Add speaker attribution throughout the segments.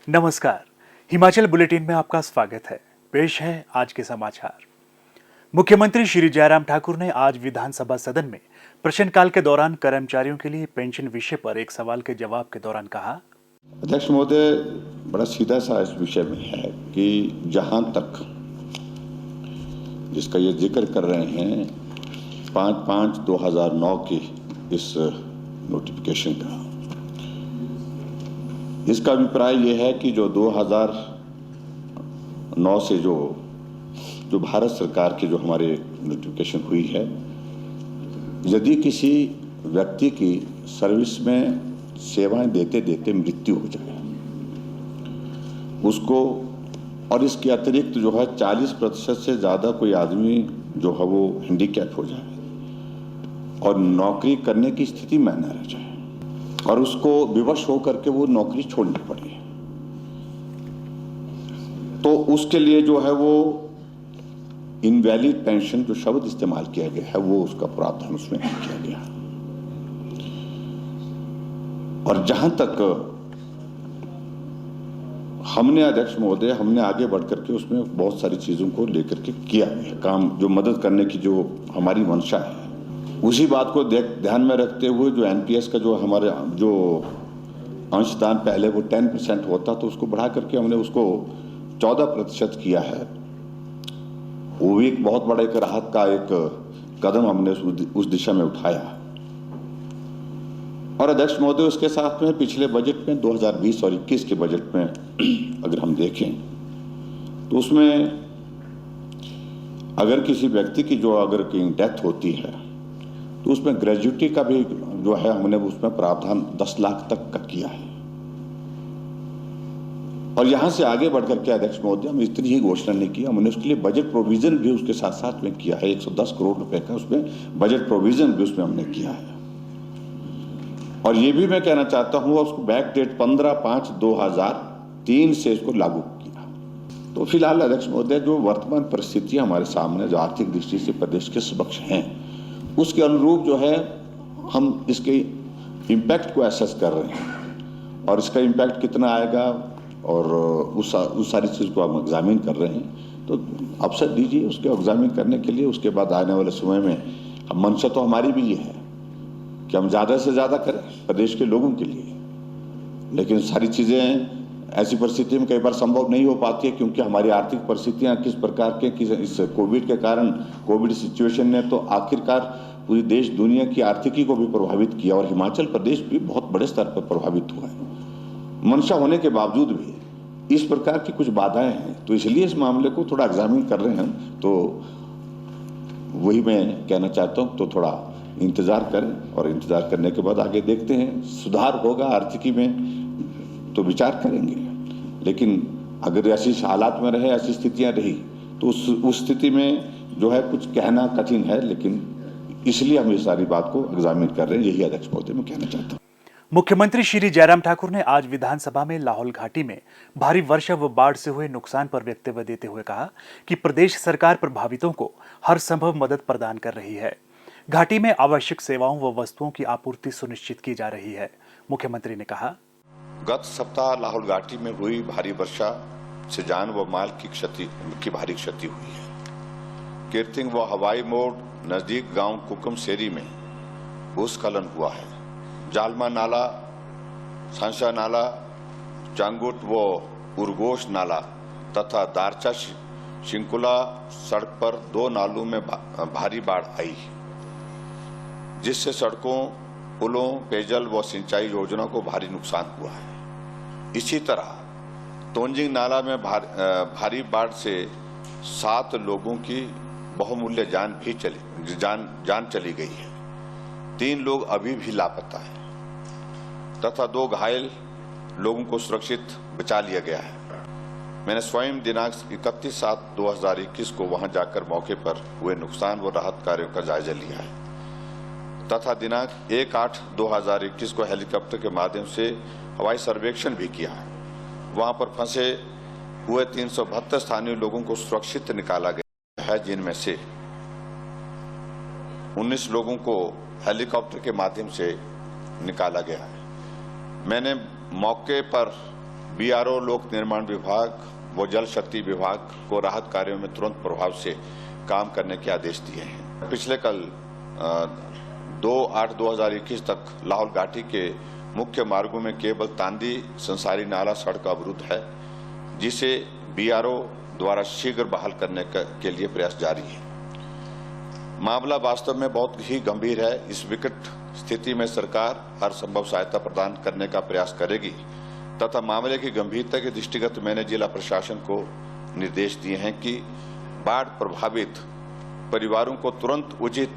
Speaker 1: नमस्कार। हिमाचल बुलेटिन में आपका स्वागत है। पेश है आज के समाचार। मुख्यमंत्री श्री जयराम ठाकुर ने आज विधानसभा सदन में प्रश्नकाल के दौरान कर्मचारियों के लिए पेंशन विषय पर एक सवाल के जवाब के दौरान कहा,
Speaker 2: अध्यक्ष महोदय, बड़ा सीधा सा इस विषय में है कि जहां तक जिसका ये जिक्र कर रहे हैं 5/5/2009 की इस नोटिफिकेशन का, इसका अभिप्राय ये है कि जो 2009 से जो भारत सरकार की जो हमारे नोटिफिकेशन हुई है, यदि किसी व्यक्ति की सर्विस में सेवाएं देते देते मृत्यु हो जाए उसको, और इसके अतिरिक्त जो है 40% से ज़्यादा कोई आदमी जो है वो हैंडीकैप हो जाए और नौकरी करने की स्थिति में न रह जाए और उसको विवश होकर के वो नौकरी छोड़नी पड़े, तो उसके लिए जो है वो इनवैलिड पेंशन जो शब्द इस्तेमाल किया गया है वो उसका प्रावधान उसमें किया गया। और जहां तक हमने अध्यक्ष महोदय आगे बढ़ करके उसमें बहुत सारी चीजों को लेकर के किया है काम, जो मदद करने की जो हमारी मंशा है, उसी बात को ध्यान में रखते हुए जो एनपीएस का जो हमारे जो अंशदान पहले वो 10% होता तो उसको बढ़ा करके हमने उसको 14% किया है। वो भी एक बहुत बड़ा एक राहत का एक कदम हमने उस दिशा में उठाया। और अध्यक्ष महोदय, उसके साथ में पिछले बजट में 2020 और 21 के बजट में अगर हम देखें तो उसमें अगर किसी व्यक्ति की जो अगर कहीं डेथ होती है तो उसमें ग्रेजुटी का भी जो है हमने उसमें प्रावधान 10 लाख तक का किया है। और यहां से आगे बढ़कर के अध्यक्ष महोदय हम इतनी ही घोषणा नहीं की, हमने उसके लिए बजट प्रोविजन भी उसके साथ साथ में किया है। 110 करोड़ रुपए का उसमें बजट प्रोविजन भी उसमें हमने किया है। और ये भी मैं कहना चाहता हूं, उसको बैक डेट 15/5/2003 से इसको लागू किया। तो फिलहाल अध्यक्ष महोदय जो वर्तमान परिस्थितियां हमारे सामने जो आर्थिक दृष्टि से प्रदेश के समक्ष हैं उसके अनुरूप जो है हम इसके इम्पैक्ट को एसेस कर रहे हैं और इसका इम्पैक्ट कितना आएगा और उस सारी चीज़ को हम एग्जामिन कर रहे हैं। तो अवसर दीजिए उसके एग्जामिन करने के लिए। उसके बाद आने वाले समय में हम मंशा तो हमारी भी ये है कि हम ज़्यादा से ज़्यादा करें प्रदेश के लोगों के लिए, लेकिन सारी चीज़ें ऐसी परिस्थिति में कई बार संभव नहीं हो पाती है क्योंकि हमारी आर्थिक परिस्थितियां किस प्रकार के इस कोविड के कारण, कोविड सिचुएशन ने तो आखिरकार पूरी देश दुनिया की आर्थिकी को भी प्रभावित किया और हिमाचल प्रदेश भी बहुत बड़े स्तर पर प्रभावित हुआ है। मंशा होने के बावजूद भी इस प्रकार की कुछ बाधाएं हैं, तो इसलिए इस मामले को थोड़ा एग्जामिन कर रहे हैं। तो वही मैं कहना चाहता हूँ, तो थोड़ा इंतजार करें और इंतजार करने के बाद आगे देखते हैं। सुधार होगा आर्थिकी में तो विचार करेंगे, लेकिन अगर ऐसी हालात में रहे, ऐसी स्थितियां रही तो उस स्थिति में जो है कुछ कहना कठिन है, लेकिन इसलिए हम इस सारी बात को एग्जामिन कर रहे हैं। यही अध्यक्ष महोदय मैं कहना चाहता हूँ।
Speaker 1: मुख्यमंत्री श्री जयराम ठाकुर ने आज विधानसभा में लाहौल घाटी में भारी वर्षा व बाढ़ से हुए नुकसान पर वक्तव्य देते हुए कहा कि प्रदेश सरकार प्रभावितों को हर संभव मदद प्रदान कर रही है। घाटी में आवश्यक सेवाओं व वस्तुओं की आपूर्ति सुनिश्चित की जा रही है। मुख्यमंत्री ने कहा,
Speaker 2: गत सप्ताह लाहौल घाटी में हुई भारी वर्षा से जान व माल की भारी क्षति हुई है। कीर्तिंग व हवाई मोड़ नजदीक गांव कुकम सेरी में भूस्खलन हुआ है। जालमा नाला, सांशा नाला, चांगुट व उरगोश नाला तथा दारचा शिंकुला सड़क पर 2 नालों में भारी बाढ़ आई, जिससे सड़कों, पुलों, पेयजल व सिंचाई योजना को भारी नुकसान हुआ है। इसी तरह तोंजिंग नाला में भारी बाढ़ से 7 लोगों की बहुमूल्य जान चली गई है। 3 लोग अभी भी लापता हैं तथा 2 घायल लोगों को सुरक्षित बचा लिया गया है। मैंने स्वयं दिनांक 31/7/2021 को वहां जाकर मौके पर हुए नुकसान व राहत कार्यों का जायजा लिया है तथा दिनांक 1/8/2021 को हेलीकॉप्टर के माध्यम से हवाई सर्वेक्षण भी किया है। वहां पर फंसे हुए 372 स्थानीय लोगों को सुरक्षित निकाला गया है, जिनमें से 19 लोगों को हेलीकॉप्टर के माध्यम से निकाला गया है। मैंने मौके पर बीआरओ, लोक निर्माण विभाग व जल शक्ति विभाग को राहत कार्यों में तुरंत प्रभाव से काम करने के आदेश दिए हैं। पिछले कल 2/8/2021 तक लाहौल घाटी के मुख्य मार्गों में केवल तांदी संसारी नाला सड़क अवरुद्ध है, जिसे बीआरओ द्वारा शीघ्र बहाल करने के लिए प्रयास जारी है। मामला वास्तव में बहुत ही गंभीर है। इस विकट स्थिति में सरकार हर संभव सहायता प्रदान करने का प्रयास करेगी तथा मामले की गंभीरता के दृष्टिगत मैंने जिला प्रशासन को निर्देश दिए हैं कि बाढ़ प्रभावित परिवारों को तुरंत उचित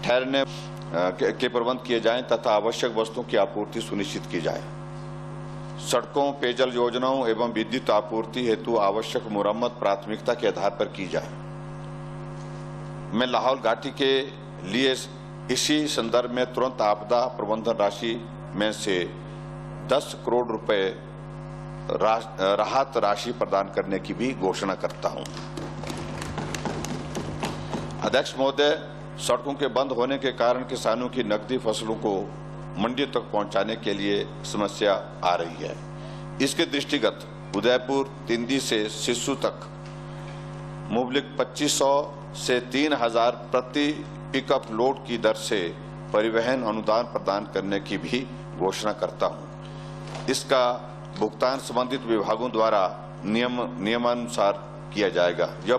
Speaker 2: ठहरने के प्रबंध किए जाएं तथा आवश्यक वस्तुओं की आपूर्ति सुनिश्चित की जाए। सड़कों, पेयजल योजनाओं एवं विद्युत आपूर्ति हेतु आवश्यक मुरम्मत प्राथमिकता के आधार पर की जाए। मैं लाहौल घाटी के लिए इसी संदर्भ में तुरंत आपदा प्रबंधन राशि में से 10 करोड़ रुपए राहत राशि प्रदान करने की भी घोषणा करता हूं। अध्यक्ष महोदय, सड़कों के बंद होने के कारण किसानों की नकदी फसलों को मंडियों तक पहुंचाने के लिए समस्या आ रही है। इसके दृष्टिगत उदयपुर, तिंदी से सिस्सू तक मुबलिक 2500 से 3000 प्रति पिकअप लोड की दर से परिवहन अनुदान प्रदान करने की भी घोषणा करता हूं। इसका भुगतान संबंधित विभागों द्वारा नियमानुसार किया जाएगा। यह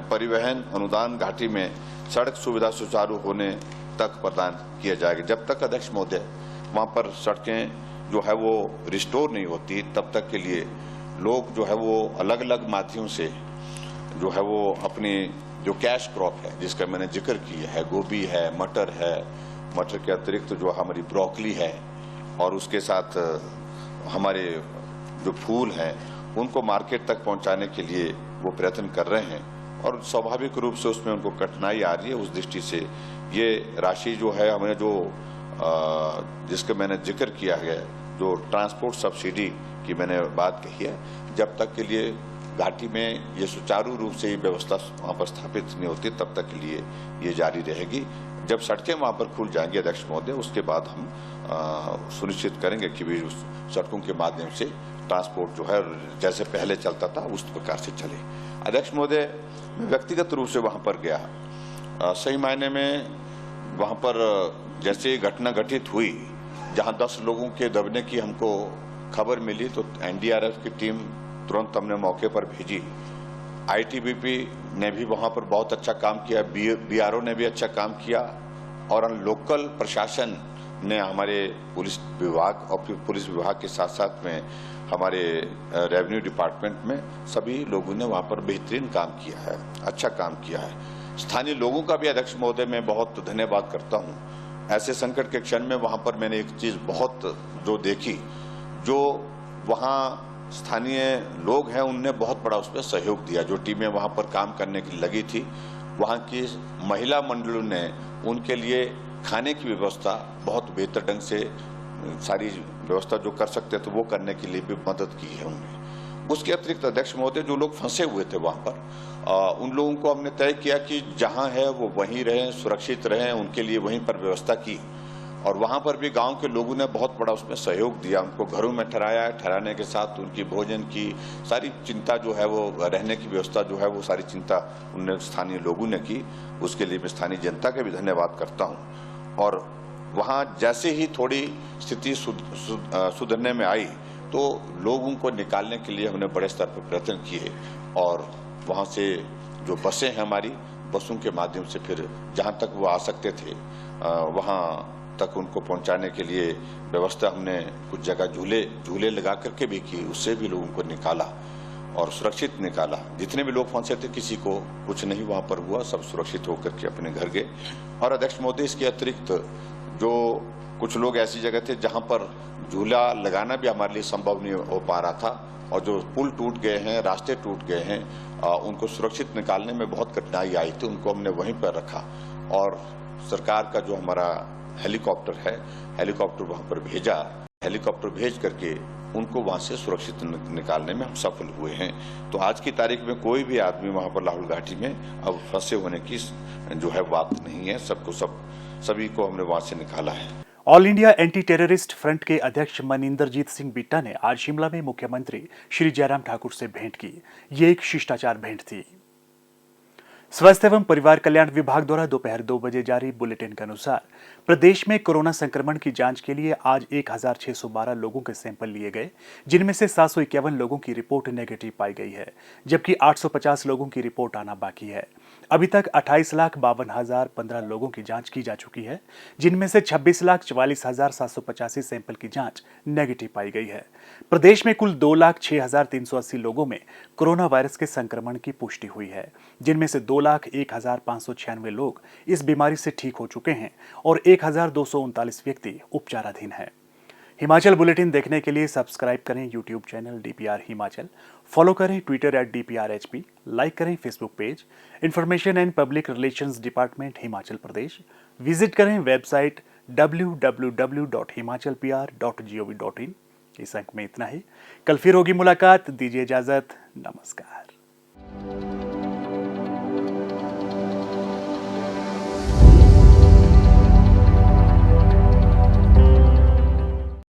Speaker 2: परिवहन अनुदान घाटी में सड़क सुविधा सुचारू होने तक प्रदान किया जाएगा। जब तक अध्यक्ष महोदय वहां पर सड़कें जो है वो रिस्टोर नहीं होती, तब तक के लिए लोग जो है वो अलग अलग माध्यम से जो है वो अपनी जो कैश क्रॉप है जिसका मैंने जिक्र किया है, गोभी है, मटर है, मटर के अतिरिक्त जो हमारी ब्रोकली है और उसके साथ हमारे जो फूल हैं उनको मार्केट तक पहुंचाने के लिए वो प्रयत्न कर रहे हैं और स्वाभाविक रूप से उसमें उनको कठिनाई आ रही है। उस दृष्टि से ये राशि जो है हमने जो जिसका मैंने जिक्र किया है, जो ट्रांसपोर्ट सब्सिडी की मैंने बात कही है, जब तक के लिए घाटी में ये सुचारू रूप से ये व्यवस्था वहां पर स्थापित नहीं होती तब तक के लिए ये जारी रहेगी। जब सड़कें वहां पर खुल जाएंगी अध्यक्ष महोदय, उसके बाद हम सुनिश्चित करेंगे कि भी उस सड़कों के माध्यम से ट्रांसपोर्ट जो है जैसे पहले चलता था उस प्रकार से चले। अध्यक्ष महोदय, व्यक्तिगत रूप से वहां पर गया। सही मायने में वहां पर जैसे घटना घटित हुई, जहां 10 लोगों के दबने की हमको खबर मिली तो एनडीआरएफ की टीम तुरंत हमने मौके पर भेजी। आईटीबीपी ने भी वहां पर बहुत अच्छा काम किया, बीआरओ ने भी अच्छा काम किया और लोकल प्रशासन ने हमारे पुलिस विभाग और पुलिस विभाग के साथ साथ में हमारे रेवेन्यू डिपार्टमेंट में सभी लोगों ने वहां पर बेहतरीन काम किया है, अच्छा काम किया है। स्थानीय लोगों का भी अध्यक्ष महोदय मैं बहुत धन्यवाद करता हूं। ऐसे संकट के क्षण में वहां पर मैंने एक चीज बहुत जो देखी, जो वहां स्थानीय लोग हैं उनने बहुत बड़ा उसमें सहयोग दिया। जो टीमें वहां पर काम करने की लगी थी, वहां की महिला मंडलों ने उनके लिए खाने की व्यवस्था बहुत बेहतर ढंग से सारी व्यवस्था जो कर सकते थे वो करने के लिए भी मदद की है उन्होंने। उसके अतिरिक्त अध्यक्ष महोदय, जो लोग फंसे हुए थे वहां पर, उन लोगों को हमने तय किया कि जहां है वो वहीं रहें, सुरक्षित रहें, उनके लिए वहीं पर व्यवस्था की और वहां पर भी गांव के लोगों ने बहुत बड़ा उसमें सहयोग दिया। उनको घरों में ठहराया, ठहराने के साथ उनकी भोजन की सारी चिंता जो है वो रहने की व्यवस्था जो है वो सारी चिंता उनने स्थानीय लोगों ने की। उसके लिए मैं स्थानीय जनता का भी धन्यवाद करता हूं। और वहां जैसे ही थोड़ी स्थिति सुधरने में आई तो लोगों को निकालने के लिए हमने बड़े स्तर पर प्रयत्न किए और वहां से जो बसें हैं हमारी, बसों के माध्यम से फिर जहां तक वो आ सकते थे वहां तक उनको पहुंचाने के लिए व्यवस्था हमने कुछ जगह झूले लगा करके भी की, उससे भी लोगों को निकाला और सुरक्षित निकाला। जितने भी लोग फंसे थे किसी को कुछ नहीं वहां पर हुआ, सब सुरक्षित होकर के अपने घर गए। और अध्यक्ष महोदय, इसके अतिरिक्त जो कुछ लोग ऐसी जगह थे जहां पर झूला लगाना भी हमारे लिए संभव नहीं हो पा रहा था और जो पुल टूट गए हैं, रास्ते टूट गए हैं, उनको सुरक्षित निकालने में बहुत कठिनाई आई थी। उनको हमने वहीं पर रखा और सरकार का जो हमारा हेलीकॉप्टर है, हेलीकॉप्टर वहां पर भेजा। हेलीकॉप्टर भेज करके उनको वहां से सुरक्षित निकालने में हम सफल हुए हैं। तो आज की तारीख में कोई भी आदमी वहां पर लाहौल घाटी में अब फंसे होने की जो है बात नहीं है। सभी को हमने वहां से निकाला है।
Speaker 1: All India anti terrorist front के अध्यक्ष मनिंदरजीत सिंह बिट्टा ने आज शिमला में मुख्यमंत्री श्री जयराम ठाकुर से भेंट की। ये एक शिष्टाचार भेंट थी। स्वास्थ्य एवं परिवार कल्याण विभाग द्वारा दोपहर 2 बजे जारी बुलेटिन के अनुसार प्रदेश में कोरोना संक्रमण की जांच के लिए आज 1612 लोगों के सैंपल लिए गए, जिनमें से 751 लोगों की रिपोर्ट नेगेटिव पाई गई है, जबकि 850 लोगों की रिपोर्ट आना बाकी है। अभी तक 28,52,015 लोगों की जांच की जा चुकी है, जिनमें से 26,44,785 सैंपल की जांच नेगेटिव पाई गई है। प्रदेश में कुल 2,06,380 लोगों में कोरोना वायरस के संक्रमण की पुष्टि हुई है, जिनमें से 2,01,596 लोग इस बीमारी से ठीक हो चुके हैं और 1,239 व्यक्ति उपचाराधीन हैं। हिमाचल बुलेटिन देखने के लिए सब्सक्राइब करें YouTube channel DPR Himachal, follow करें ट्विटर @DPRHP, लाइक करें Facebook page information and public relations department Himachal Pradesh, visit करें वेबसाइट www.himachalpr.gov.in। इस अंक में इतना ही। कल फिर होगी मुलाकात, दीजिए इजाजत, नमस्कार।